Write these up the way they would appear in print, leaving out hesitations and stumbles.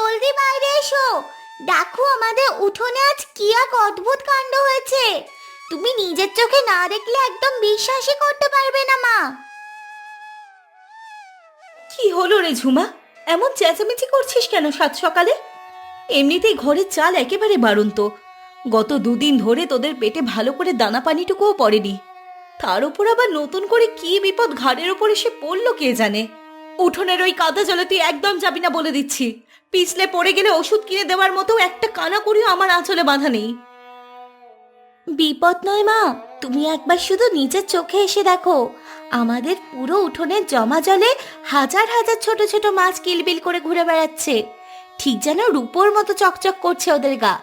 জলদি বাইরে এসো। দেখো আমাদের উঠোনে আজ কি এক অদ্ভুত কাণ্ড হয়েছে। তুমি নিজের চোখে না দেখলে একদম বিশ্বাসই করতে পারবে না মা। কি হলো রে ঝুমা, এমন চেঁচামেচি করছিস কেন সাত সকালে? এমনিতেই ঘরের চাল একেবারে বাড়ন্ত। গত দুদিন ধরে তোদের পেটে ভালো করে দানা পানিটুকুও পড়েনি। তার উপর আবার নতুন করে কি বিপদ ঘাড়ের ওপর এসে পড়লো কে জানে। উঠোনের ওই কাদা জলে তুই একদম যাবি না বলে দিচ্ছি। পিছলে পড়ে গেলে ওষুধ কিনে দেওয়ার মতো একটা কানা করিও আমার আঁচলে বাঁধা নেই। বিপদ নয় মা, তুমি একবার শুধু নিজের চোখে এসে দেখো। আমাদের পুরো উঠোনের জমা জলে হাজার হাজার ছোট ছোট মাছ কিলবিল করে ঘুরে বেড়াচ্ছে। ঠিক যেন রূপোর মতো চকচক করছে ওদের গা।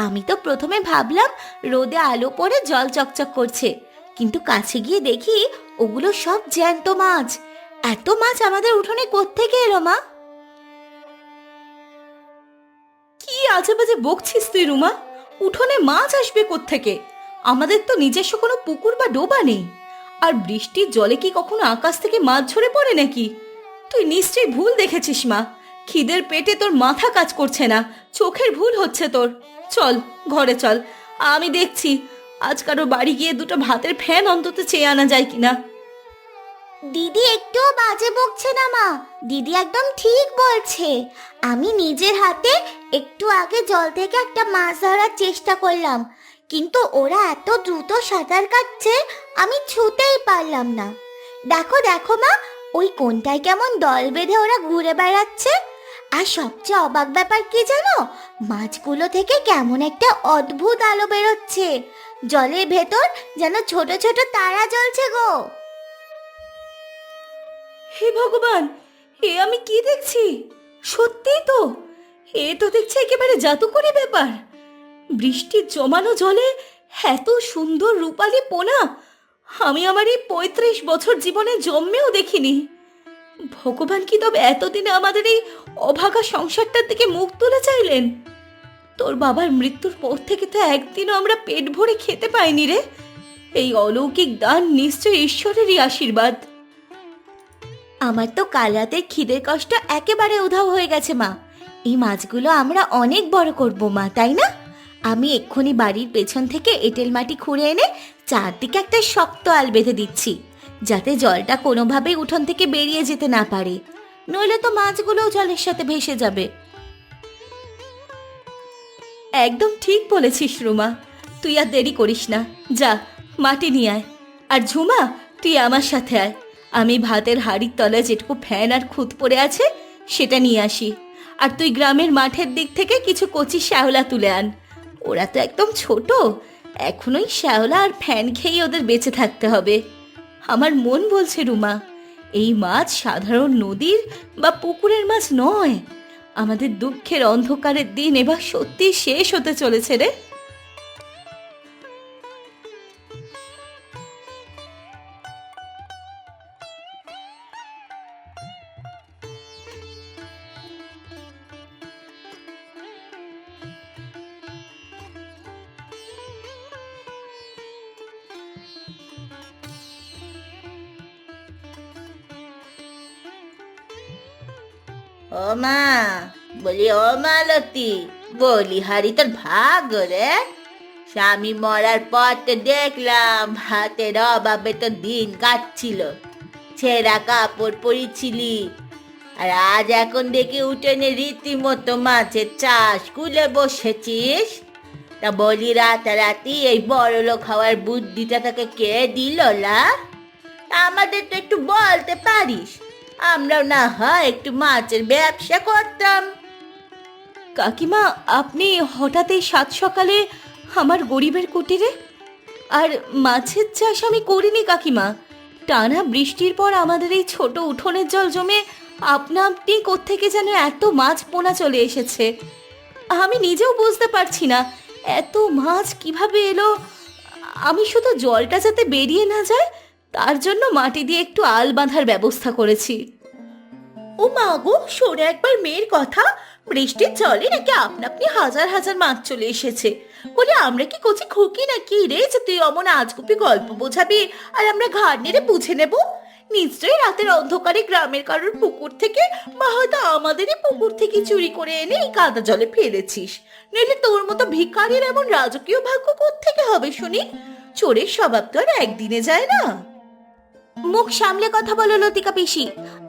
আমি তো প্রথমে ভাবলাম রোদে আলো পড়ে জল চকচক করছে, কিন্তু কাছে গিয়ে দেখি ওগুলো সব জ্যান্ত মাছ। এত মাছ আমাদের উঠোনে কোত্থেকে এলো মা? কি আজে বাজে বকছিস তুই রুমা? উঠোনে মাছ আসবে কোত্থেকে? আমাদের তো নিজস্ব কোনো পুকুর বা ডোবা নেই। আর বৃষ্টির জলে কি কখনো আকাশ থেকে মাছ ঝরে পড়ে নাকি? তুই নিশ্চয়ই ভুল দেখেছিস মা। খিদের পেটে তোর মাথা কাজ করছে না, চোখের ভুল হচ্ছে তোর। চল ঘরে চল, আমি দেখছি আজ কারো বাড়ি গিয়ে দুটো ভাতের ফ্যান অন্তত চেয়ে আনা যায় কিনা। দিদি একটুও বাজে বকছে না মা, দিদি একদম ঠিক বলছে। আমি নিজের হাতে একটু আগে জল থেকে একটা মাছ ধরার চেষ্টা করলাম, কিন্তু ওরা এত দ্রুত সাঁতার কাটছে আমি ছুতেই পারলাম না। দেখো দেখো মা, ওই কোনটায় কেমন দল বেঁধে ওরা ঘুরে বেড়াচ্ছে। আর সবচেয়ে অবাক ব্যাপার কি জানো, মাছগুলো থেকে কেমন একটা অদ্ভুত আলো বেরোচ্ছে। জলের ভেতর যেন ছোট ছোট তারা জ্বলছে গো। হে ভগবান, এ আমি কি দেখছি? সত্যিই তো, এ তো দেখছি একেবারে জাদুকরি ব্যাপার। বৃষ্টির জমানো জলে এত সুন্দর রূপালী পোনা আমি আমার এই ৩৫ বছর জীবনে জন্মেও দেখিনি। ভগবান কি তবে এতদিনে আমাদের এই অভাগা সংসারটার দিকে মুখ তুলে চাইলেন? তোর বাবার মৃত্যুর পর থেকে তো একদিনও আমরা পেট ভরে খেতে পাইনি রে। এই অলৌকিক দান নিশ্চয় ঈশ্বরেরই আশীর্বাদ। আমার তো কাল রাতের খিদের কষ্ট একেবারে উধাও হয়ে গেছে মা। এই মাছগুলো আমরা অনেক বড় করব মা, তাই না? আমি এক্ষুনি বাড়ির পেছন থেকে এঁটেল মাটি খুঁড়ে এনে চারদিকে একটা শক্ত আল বেঁধে দিচ্ছি, যাতে জলটা কোনোভাবেই উঠোন থেকে বেরিয়ে যেতে না পারে। নইলে তো মাছগুলোও জলের সাথে ভেসে যাবে। একদম ঠিক বলেছিস রুমা, তুই আর দেরি করিস না, যা মাটি নিয়ে আয়। আর ঝুমা, তুই আমার সাথে আয়। আমি ভাতের হাঁড়ির তলায় যেটুকু ফ্যান আর খুদ পড়ে আছে সেটা নিয়ে আসি। আর তুই গ্রামের মাঠের দিক থেকে কিছু কচি শ্যাওলা তুলে আন। ওরা তো একদম ছোট, এখনোই শ্যাওলা আর ফ্যান খেয়েই ওদের বেঁচে থাকতে হবে। আমার মন বলছে রুমা, এই মাছ সাধারণ নদীর বা পুকুরের মাছ নয়। আমাদের দুঃখের অন্ধকারের দিন এবার সত্যি শেষ হতে চলেছে রে। ও মা, বলি ও মা লতি, বলি হারি তোর ভাগ রে। স্বামী মরার পর তো দেখলাম হাতের অভাবে তো দিন কাটছিল, ছেঁড়া কাপড় পরেছিলি। আর আজ এখন দেখি উঠোনে রীতিমতো মাছের চাষ কুলে বসেছিস। তা বলি রাতারাতি এই বড় লোক হওয়ার বুদ্ধিটা তোকে কে দিল লা? আমাদের তো একটু বলতে পারিস, আমরাও না হয় একটু মাছের ব্যবসা করতাম। কাকিমা, আপনি হঠাৎ এই সাত সকালে আমার গরিবের কুটিরে? আর মাছের চাষ আমি করিনি কাকিমা। টানা বৃষ্টির পর আমাদের এই ছোট উঠোনের জল জমে আপনা আপনি কোত্থেকে যেন এত মাছ পোনা চলে এসেছে। আমি নিজেও বুঝতে পারছি না এত মাছ কিভাবে এলো। আমি শুধু জলটা যাতে বেরিয়ে না যায় তার জন্য মাটি দিয়ে একটু আল বাঁধার ব্যবস্থা করেছি। ও মা গো, সরে একবার মেয়ের কথা। বৃষ্টির জলে নাকি আপনা আপনি হাজার হাজার মাছ চলে এসেছে। বলে আমরা কি কচি খুকি নাকি রে যে তুই অমন আজগুপি গল্প বোঝাবি আর আমরা ঘাড় নেড়ে বুঝে নেব? নিশ্চয়ই রাতের অন্ধকারে গ্রামের কারোর পুকুর থেকে বা হয়তো আমাদেরই পুকুর থেকে চুরি করে এনে এই কাদা জলে ফেলেছিস। নইলে তোর মতো ভিখারির এমন রাজকীয় ভাগ্য কোত্থেকে হবে শুনি? চোরের স্বভাব তো আর একদিনে যায় না। মুখ সামলে কথা বলো লতিকা পিসি।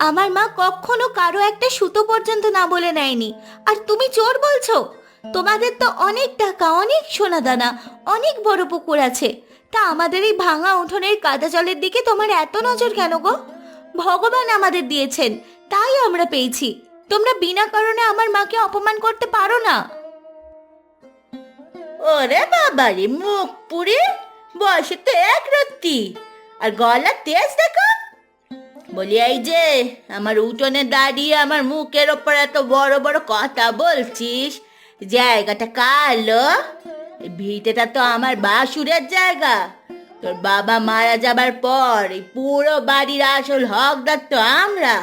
আমার মা কখনো কারো একটা সুতো পর্যন্ত না বলে নেয়নি, আর তুমি চোর বলছো? তোমাদের তো অনেক টাকা, অনেক সোনা দানা, অনেক বড় পুকুর আছে, তা আমাদের এই ভাঙা উঠোনের কাদা জলের দিকে তোমার এত নজর কেন গো? ভগবান আমাদের দিয়েছেন, তাই আমরা পেয়েছি। তোমরা বিনা কারণে আমার মাকে অপমান করতে পারো না। ওরে বাবারে, মুখ পুড়ে, বয়সে তো এক রত্তি, আর গলার তেজ দেখো। বলি, এই যে আমার উঠোনে দাঁড়িয়ে আমার মুখের ওপর এত বড় বড় কথা বলছিস, জায়গাটা কালো? এই ভিটেটা তো আমার বাসুরের জায়গা। তোর বাবা মারা যাবার পর এই পুরো বাড়ির আসল হকদার তো আমরা।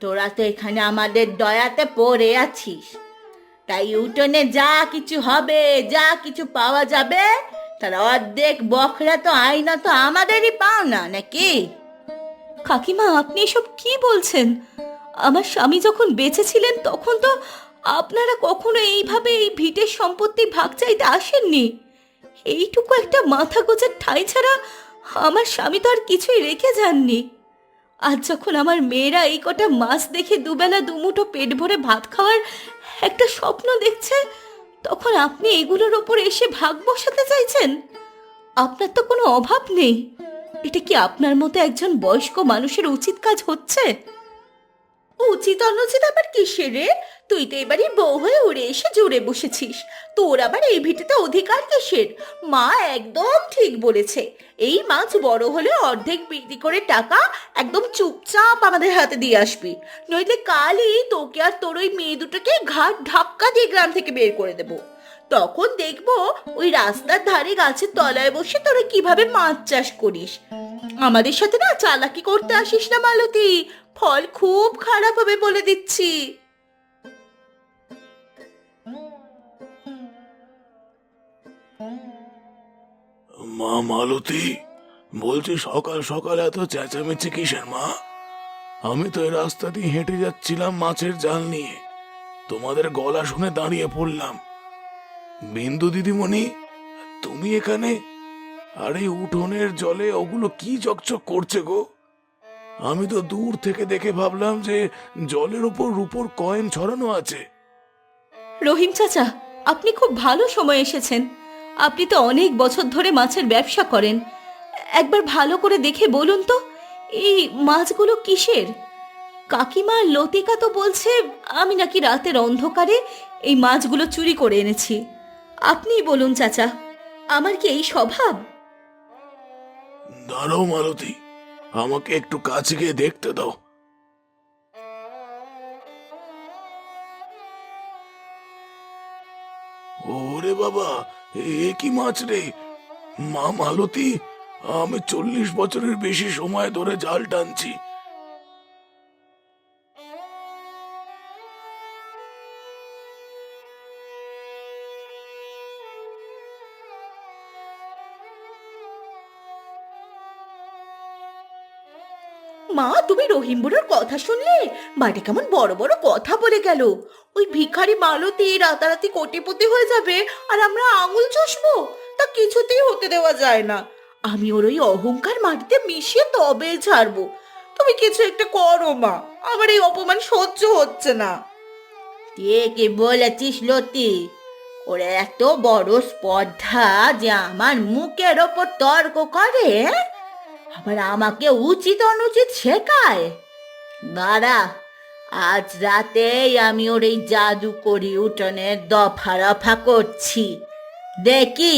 তোরা তো এখানে আমাদের দয়াতে পড়ে আছিস, তাই উঠোনে যা কিছু হবে, যা কিছু পাওয়া যাবে, তার অর্ধেক বখরা তো আইনত আমাদেরই পাওনা, নাকি? কাকিমা, আপনি এসব কি বলছেন? আমার স্বামী যখন বেঁচে ছিলেন তখন তো আপনারা কখনো এইভাবে এই ভিটের সম্পত্তি ভাগ চাইতে আসেননি। এইটুকু একটা মাথা গোজার ঠাঁই ছাড়া আমার স্বামী তো আর কিছুই রেখে যাননি। আজ যখন আমার মেয়েরা এই কটা মাছ দেখে দুবেলা দুমুঠো পেট ভরে ভাত খাওয়ার একটা স্বপ্ন দেখছে, তখন আপনি এগুলোর ওপর এসে ভাগ বসাতে চাইছেন? আপনার তো কোনো অভাব নেই। এটা কি আপনার মতো একজন বয়স্ক মানুষের উচিত কাজ হচ্ছে? উচিত অনুচিত আবার কিসের রে? তুই তো এবারে বউ হয়ে উড়ে এসে জুড়ে বসেছিস, তোর আবার এই ভিটেতে অধিকার কিসের? মা একদম ঠিক বলেছে। এই মাছ বড় হলে অর্ধেক বিক্রি করে টাকা একদম চুপচাপ আমাদের হাতে দিয়ে আসবি, নইলে কালই তোকে আর তোর ওই মেয়ে দুটোকে ঘাট ধাক্কা দিয়ে গ্রাম থেকে বের করে দেব। তখন দেখবো ওই রাস্তার ধারে গাছের তলায় বসে তোরা কিভাবে মাছ চাষ করিস। আমাদের সাথে না চালাকি করতে আসিস না মালতী, ফল খুব খারাপ হবে বলে দিচ্ছি। মা মালতী, বলছি সকাল সকাল এত চেঁচামেচি কিসের মা? আমি তো এই রাস্তা দিয়ে হেঁটে যাচ্ছিলাম মাছের জাল নিয়ে, তোমাদের গলা শুনে দাঁড়িয়ে পড়লাম। বিন্দু দিদিমণি, তুমি এখানে? আর এই উঠোনের জলে ওগুলো কি চকচক করছে গো? আমি তো দূর থেকে দেখে ভাবলাম যে জলের উপর রূপোর কয়েন ছড়ানো আছে। রহিম চাচা, আপনি খুব ভালো সময় এসেছেন। আপনি তো অনেক বছর ধরে মাছের ব্যবসা করেন। একবার ভালো করে দেখে বলুন তো, এই মাছগুলো কিসের? কাকিমা লতিকা তো বলছে আমি নাকি রাতের অন্ধকারে এই মাছগুলো চুরি করে এনেছি। আপনিই বলুন চাচা, আমার কি এই স্বভাব? দাঁড়াও মালতী, আমাকে একটু কাছে গিয়ে দেখতে দাও। ওরে বাবা, এ কি মাছ রে? মা মালতী, আমি 40 বছরের বেশি সময় ধরে জাল টানছি। মা, তুমি রহিম বুড়োর কথা শুনলে? বাড়ি কেমন বড় বড় কথা বলে গেল। ওই ভিখারি মালতী রাতারাতি কোটিপতি হয়ে যাবে আর আমরা আঙুল চষবো, তা কিছুতেই হতে দেওয়া যায় না। আমি ওর ওই অহংকার মাটিতে মিশিয়ে তবে ছাড়বো। তুমি কিছু একটা করো মা, আমার এই অপমান সহ্য হচ্ছে না। কে বলেছিস লতি? ওর এত বড় স্পর্ধা যে আমার মুখের ওপর তর্ক করে, আবার আমাকে উচিত অনুচিত শেখায়। দাঁড়া, আজ রাতেই আমি ওর এই জাদু করি উঠোনের দফা রফা করছি। দেখি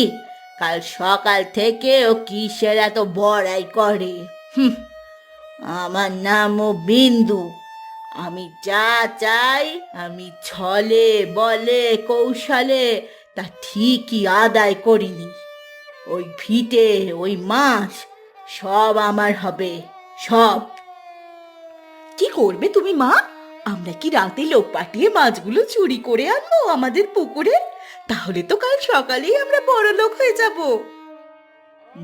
কাল সকাল থেকে ও কিসের এত বড়াই করে। আমার নামও বিন্দু। আমি যা চাই আমি ছলে বলে কৌশলে তা ঠিকই আদায় করিনি। ওই ভিটে, ওই মাছ সব আমার হবে, সব। কি করবে তুমি মা? আমরা কি রাতে লোক পাঠিয়ে মাছগুলো চুরি করে আনবো আমাদের পুকুরে? তাহলে তো কাল সকালেই আমরা বড় লোক হয়ে যাব।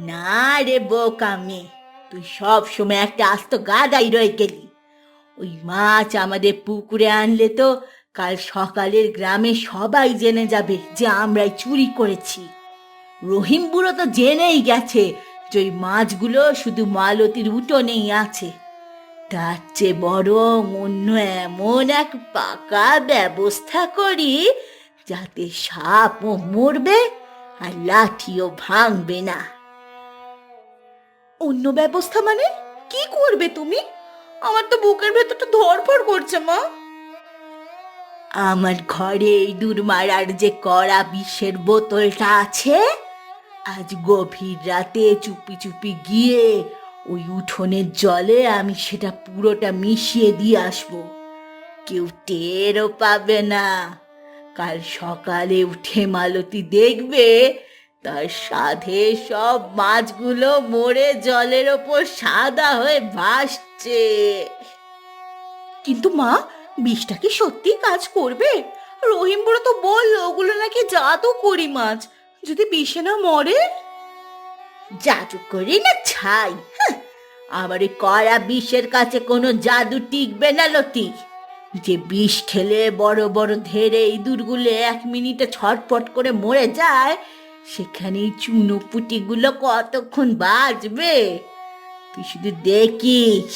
না রে বোকামে, তুই সব সময় একটা আস্ত গাদাই রয়ে গেলি। ওই মাছ আমাদের পুকুরে আনলে তো কাল সকালের গ্রামে সবাই জেনে যাবে যে আমরাই চুরি করেছি। রহিম বুড়ো তো জেনেই গেছে যে ওই মাছগুলো শুধু মালতীর উঠোনেই আছে। তার চেয়ে বরং অন্য এমন এক পাকা ব্যবস্থা করি যাতে সাপও মরবে আর লাঠিও ভাঙবে না। অন্য ব্যবস্থা মানে কি করবে তুমি? আমার তো বুকের ভেতরটা ধড়ফড় করছে মা। আমার ঘরে ইঁদুর মারার যে কড়া বিষের বোতলটা আছে, আজ গভীর রাতে চুপি চুপি গিয়ে ওই উঠোনের জলে আমি সেটা পুরোটা মিশিয়ে দিয়ে আসবো। কেউ টেরও পাবে না। কাল সকালে উঠে মালতী দেখবে তার সাধে সব মাছগুলো মরে জলের ওপর সাদা হয়ে ভাসছে। কিন্তু মা, বিষটা কি সত্যি কাজ করবে? রহিম বুড়ো তো বললো ওগুলো নাকি জাদু করি মাছ, যদি বিষে না মরে। জাদু করি না ছাই, আবার ওই কড়া বিষের কাছে কোনো জাদু টিকবে না লতি। যে বিষ খেলে বড় বড় ধেড়ে ইঁদুরগুলো 1 মিনিটে ছটফট করে মরে যায়, সেখানে এই চুনোপুটিগুলো কতক্ষণ বাঁচবে? তুই শুধু দেখিস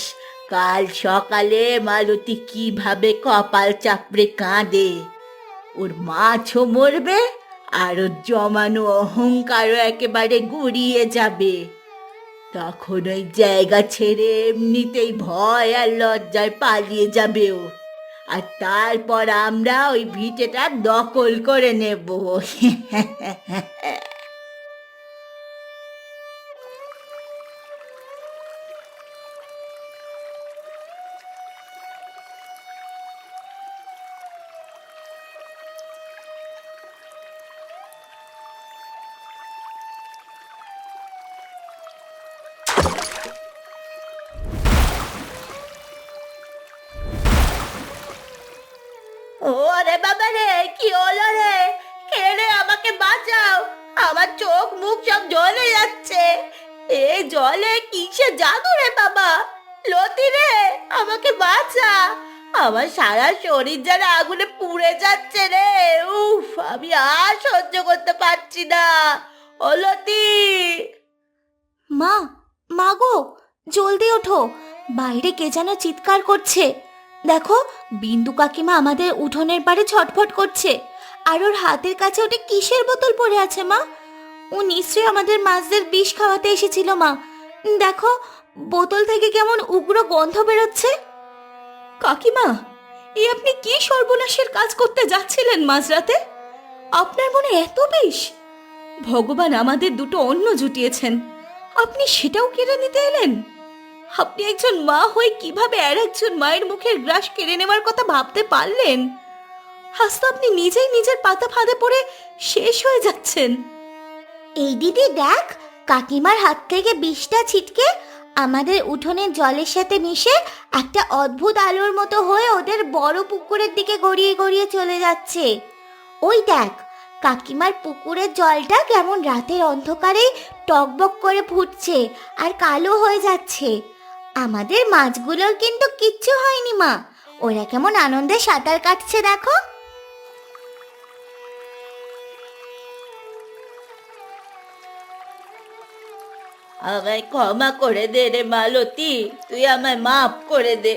কাল সকালে মালতী কিভাবে কপাল চাপড়ে কাঁদে। ওর মাছও মরবে আর ওর জমানো অহংকারও একেবারে গুড়িয়ে যাবে। তখন ওই জায়গা ছেড়ে এমনিতেই ভয় আর লজ্জায় পালিয়ে যাবে ও। আর তারপর আমরা ওই ভিটেটা দখল করে নেব। ওরে বাবা রে, কি হলো রে? কে রে? আমাকে বাঁচাও, আমার চোখ মুখ সব জ্বলে যাচ্ছে। এই জলে কিসে জাদু রে বাবা? লতি রে, আমাকে বাঁচা। আমার সারা শরীর যেন আগুনে পুড়ে যাচ্ছে রে। উফ, আমি আর সহ্য করতে পারছি না। ও লতি! মা, মা গো, জলদি ওঠো, বাইরে কে যেন চিৎকার করছে। দেখো, বিন্দু কাকিমা আমাদের উঠোনের পাড়ে ছটফট করছে। আর ওর হাতের কাছে ওটা কিসের বোতল পড়ে আছে মা? ও নিশ্চয়ই আমাদের মাছদের বিষ খাওয়াতে এসেছিল মা। দেখো, বোতল থেকে কেমন উগ্র গন্ধ বেরোচ্ছে। কাকিমা, এই আপনি কি সর্বনাশের কাজ করতে যাচ্ছিলেন মাঝরাতে? আপনার মনে এত বিষ? ভগবান আমাদের দুটো অন্ন জুটিয়েছেন, আপনি সেটাও কেড়ে নিতে এলেন? আপনি একজন মা হয়ে কিভাবে আর একজন মায়ের মুখের গ্রাস কেড়ে নেওয়ার কথা ভাবতে পারলেন? আজ তো আপনি নিজেই নিজের পাতা ফাঁদে পড়ে শেষ হয়ে যাচ্ছেন। এই দিদি দেখ, কাকিমার হাত থেকে বিষটা ছিটকে আমাদের উঠোনের জলের সাথে মিশে একটা অদ্ভুত আলোর মতো হয়ে ওদের বড় পুকুরের দিকে গড়িয়ে গড়িয়ে চলে যাচ্ছে। ওই দেখ, কাকিমার পুকুরের জলটা কেমন রাতের অন্ধকারে টকবক করে ফুটছে আর কালো হয়ে যাচ্ছে। আমাদের মাছগুলোর কিন্তু কিচ্ছু হয়নি মা, ওরা কেমন আনন্দে সাঁতার কাটছে দেখো। আমায় ক্ষমা করে দে রে মালতী, তুই আমায় মাফ করে দে।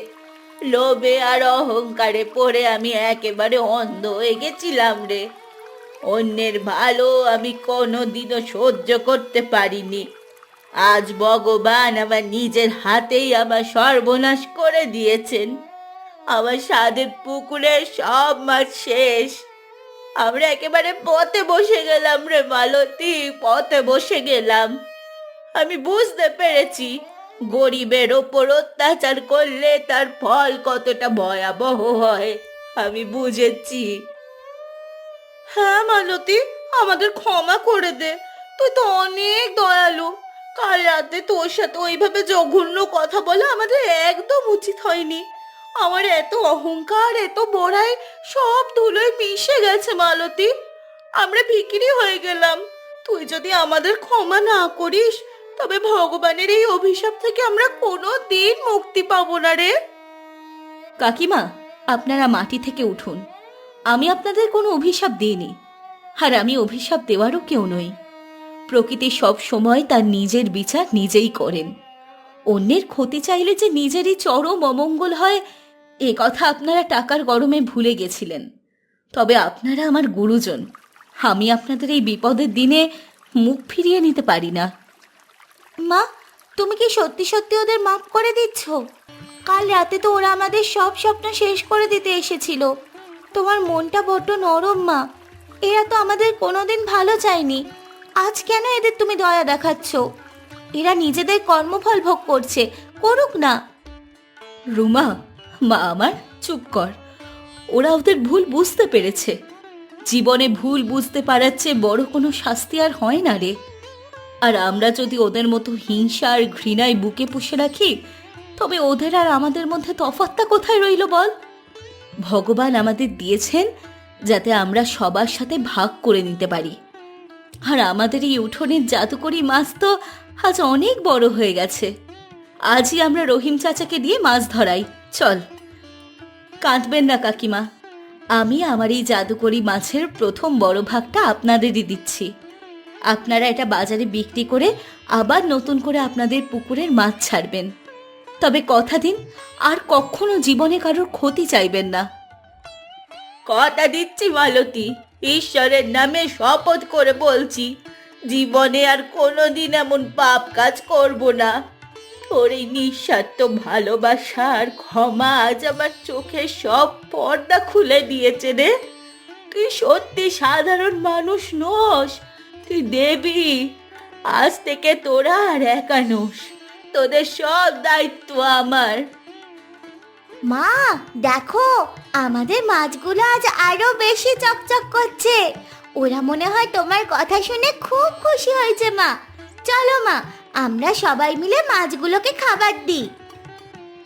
লোভে আর অহংকারে পড়ে আমি একেবারে অন্ধ হয়ে গেছিলাম রে। অন্যের ভালো আমি কোনোদিনও সহ্য করতে পারিনি। আজ ভগবান আমার নিজের হাতেই আমার সর্বনাশ করে দিয়েছেন। আমার সাধের পুকুরের সব মাছ শেষ। আমরা একেবারে পথে বসে গেলাম রে মালতী, পথে বসে গেলাম। আমি বুঝতে পেরেছি গরিবের ওপর অত্যাচার করলে তার ফল কতটা ভয়াবহ হয়। আমি বুঝেছি। হ্যাঁ মালতী, আমাদের ক্ষমা করে দে, তুই তো অনেক দয়ালু। কাল রাতে তোর সাথে ওইভাবে জঘন্য কথা বলা আমাদের একদম উচিত হয়নি। আমার এত অহংকার, এত বড়াই সব ধুলোয় মিশে গেছে মালতী। আমরা ভিখিরি হয়ে গেলাম। তুই যদি আমাদের ক্ষমা না করিস তবে ভগবানের এই অভিশাপ থেকে আমরা কোনো দিন মুক্তি পাবো না রে। কাকিমা, আপনারা মাটি থেকে উঠুন। আমি আপনাদের কোনো অভিশাপ দিইনি, আর আমি অভিশাপ দেওয়ারও কেউ নই। প্রকৃতি সব সময় তার নিজের বিচার নিজেই করেন। অন্যের ক্ষতি চাইলে যে নিজেরই চরম অমঙ্গল হয়, এ কথা আপনারা টাকার গরমে ভুলে গেছিলেন। তবে আপনারা আমার গুরুজন, আমি আপনাদের এই বিপদের দিনে মুখ ফিরিয়ে নিতে পারি না। মা, তুমি কি সত্যি সত্যি ওদের মাফ করে দিচ্ছ? কাল রাতে তো ওরা আমাদের সব স্বপ্ন শেষ করে দিতে এসেছিল। তোমার মনটা বড্ড নরম মা। এরা তো আমাদের কোনোদিন ভালো চায়নি, আজ কেন এদের তুমি দয়া দেখাচ্ছ? এরা নিজেদের কর্মফল ভোগ করছে, করুক না। রুমা, মা আমার, চুপ কর। ওরা ওদের ভুল বুঝতে পেরেছে। জীবনে ভুল বুঝতে পারার চেয়ে বড় কোনো শাস্তি আর হয় না রে। আর আমরা যদি ওদের মতো হিংসা আর ঘৃণায় বুকে পুষে রাখি, তবে ওদের আর আমাদের মধ্যে তফাৎটা কোথায় রইল বল? ভগবান আমাদের দিয়েছেন যাতে আমরা সবার সাথে ভাগ করে নিতে পারি। আর আমাদের এই উঠোনের জাদুকরি মাছ তো আজ অনেক বড় হয়ে গেছে। আজই আমরা রহিম চাচাকে দিয়ে মাছ ধরাই, চল। কাঁদবেন না কাকিমা, আমি আমার এই জাদুকরি মাছের প্রথম বড় ভাগটা আপনাদেরই দিচ্ছি। আপনারা এটা বাজারে বিক্রি করে আবার নতুন করে আপনাদের পুকুরের মাছ ছাড়বেন। তবে কথা দিন, আর কখনো জীবনে কারোর ক্ষতি চাইবেন না। কথা দিচ্ছি মালতী, ঈশ্বরের নামে শপথ করে বলছি, জীবনে আর কোনোদিন এমন পাপ কাজ করব না। তোর এই নিঃস্বার্থ ভালোবাসা আর ক্ষমা আজ আমার চোখের সব পর্দা খুলে দিয়েছে রে। তুই সত্যি সাধারণ মানুষ নস, তুই দেবী। আজ থেকে তোরা আর একা নোস, তোদের সব দায়িত্ব আমার। মা দেখো, আমাদের মাছগুলো আজ আরো বেশি চকচক করছে। ওরা মনে হয় তোমার কথা শুনে খুব খুশি হয়েছে। মা চলো মা, আমরা সবাই মিলে মাছগুলোকে খাবার দিই।